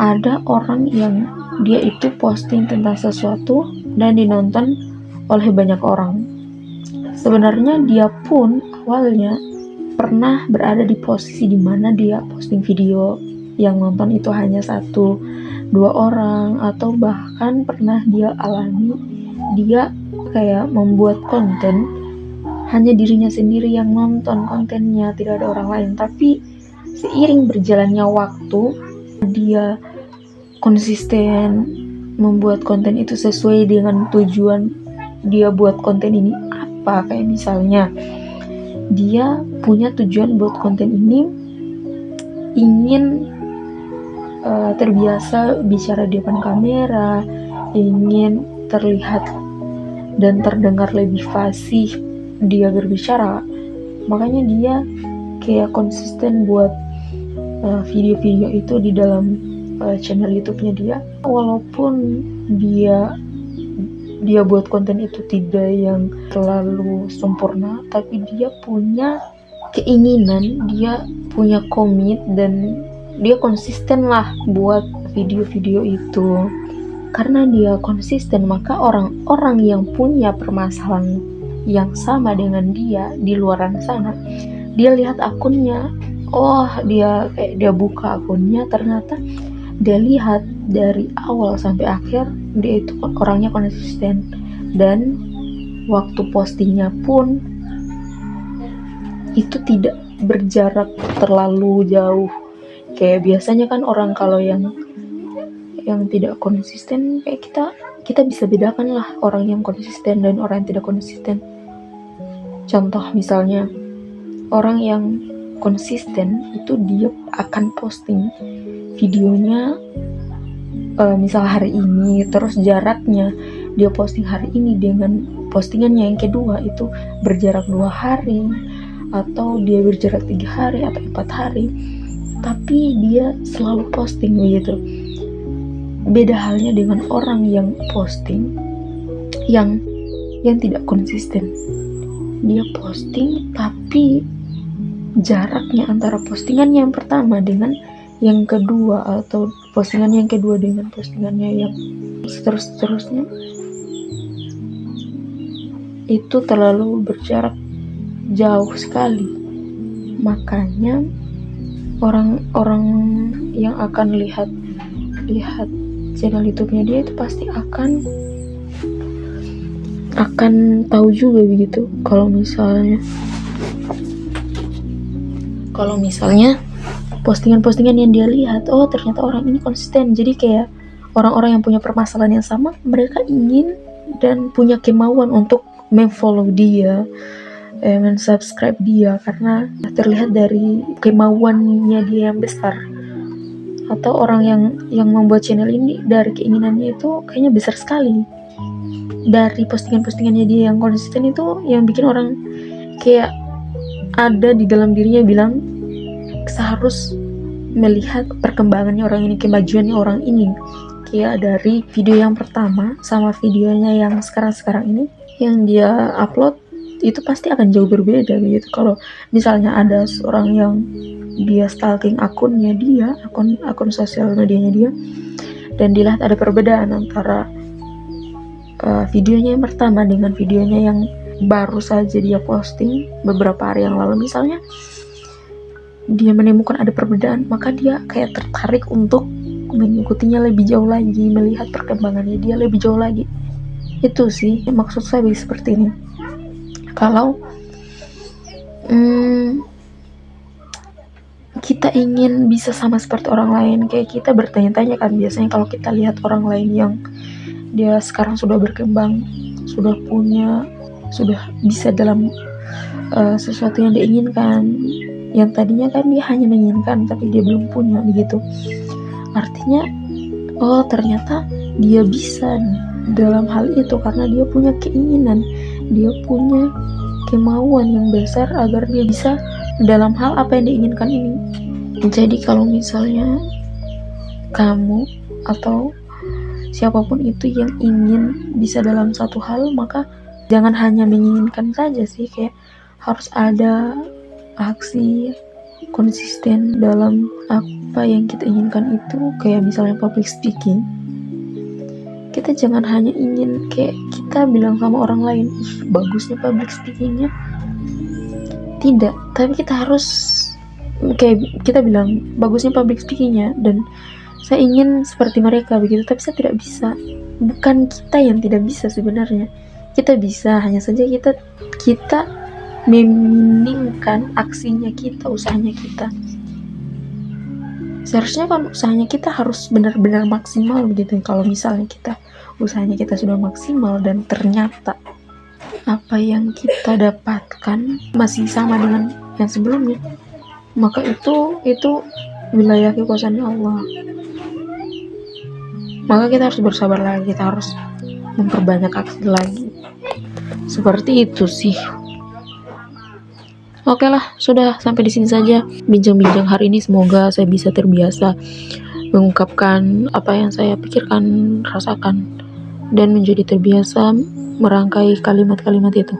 ada orang yang dia itu posting tentang sesuatu dan dinonton oleh banyak orang. Sebenarnya dia pun awalnya pernah berada di posisi dimana dia posting video yang nonton itu hanya 1-2 orang, atau bahkan pernah dia alami dia kayak membuat konten hanya dirinya sendiri yang nonton kontennya, tidak ada orang lain. Tapi seiring berjalannya waktu, dia konsisten membuat konten itu sesuai dengan tujuan dia buat konten ini apa. Kayak misalnya dia punya tujuan buat konten ini ingin terbiasa bicara di depan kamera, ingin terlihat dan terdengar lebih fasih dia berbicara. Makanya dia kayak konsisten buat video-video itu di dalam channel YouTube-nya dia. Walaupun dia buat konten itu tidak yang terlalu sempurna, tapi dia punya keinginan, dia punya komit, dan dia konsisten lah buat video-video itu. Karena dia konsisten, maka orang-orang yang punya permasalahan yang sama dengan dia di luaran sana, dia lihat akunnya, dia buka akunnya, ternyata dia lihat dari awal sampai akhir dia itu orangnya konsisten, dan waktu postingnya pun itu tidak berjarak terlalu jauh. Kayak biasanya kan orang kalau yang tidak konsisten, kayak kita bisa bedakan lah orang yang konsisten dan orang yang tidak konsisten. Contoh misalnya, orang yang konsisten itu dia akan posting videonya misal hari ini, terus jaraknya dia posting hari ini dengan postingannya yang kedua itu berjarak 2 hari, atau dia berjarak 3 hari atau 4 hari, tapi dia selalu posting begitu. Beda halnya dengan orang yang posting yang tidak konsisten. Dia posting tapi jaraknya antara postingannya yang pertama dengan yang kedua, atau postingannya yang kedua dengan postingannya yang seterusnya itu terlalu berjarak jauh sekali. Makanya orang-orang yang akan lihat channel YouTube-nya dia itu pasti akan tahu juga begitu kalau misalnya postingan-postingan yang dia lihat, ternyata orang ini konsisten. Jadi kayak orang-orang yang punya permasalahan yang sama, mereka ingin dan punya kemauan untuk memfollow dia, mensubscribe dia, karena terlihat dari kemauannya dia yang besar. Atau orang yang membuat channel ini dari keinginannya itu kayaknya besar sekali. Dari postingan-postingannya dia yang konsisten itu yang bikin orang kayak ada di dalam dirinya bilang seharus melihat perkembangannya orang ini, kemajuannya orang ini. Kayak dari video yang pertama sama videonya yang sekarang ini yang dia upload itu pasti akan jauh berbeda gitu. Kalau misalnya ada seorang yang dia stalking akunnya dia, akun sosial medianya dia, dan dilihat ada perbedaan antara videonya yang pertama dengan videonya yang baru saja dia posting beberapa hari yang lalu, misalnya dia menemukan ada perbedaan, maka dia kayak tertarik untuk mengikutinya lebih jauh lagi, melihat perkembangannya dia lebih jauh lagi. Itu sih maksud saya seperti ini. Kalau kita ingin bisa sama seperti orang lain, kayak kita bertanya-tanya kan biasanya kalau kita lihat orang lain yang dia sekarang sudah berkembang, sudah bisa dalam sesuatu yang dia inginkan, yang tadinya kan dia hanya menginginkan tapi dia belum punya begitu. Artinya ternyata dia bisa dalam hal itu karena dia punya keinginan, dia punya kemauan yang besar agar dia bisa dalam hal apa yang diinginkan ini. Jadi kalau misalnya kamu atau siapapun itu yang ingin bisa dalam satu hal, maka jangan hanya menginginkan saja sih, kayak harus ada aksi, konsisten dalam apa yang kita inginkan itu, kayak misalnya public speaking, kita jangan hanya ingin kayak kita bilang sama orang lain, ih bagusnya public speakingnya, tidak, tapi kita harus kayak kita bilang bagusnya public speakingnya dan saya ingin seperti mereka begitu, tapi saya tidak bisa. Bukan kita yang tidak bisa sebenarnya, kita bisa, hanya saja kita meminimkan aksinya kita, usahanya kita. Seharusnya kan usahanya kita harus benar-benar maksimal begitu. Kalau misalnya usahanya kita sudah maksimal dan ternyata apa yang kita dapatkan masih sama dengan yang sebelumnya, maka itu wilayah kekuasaan Allah. Maka kita harus bersabar lagi, kita harus memperbanyak aksi lagi. Seperti itu sih. Oke lah, sudah sampai di sini saja bincang-bincang hari ini. Semoga saya bisa terbiasa mengungkapkan apa yang saya pikirkan, rasakan, dan menjadi terbiasa merangkai kalimat-kalimat itu.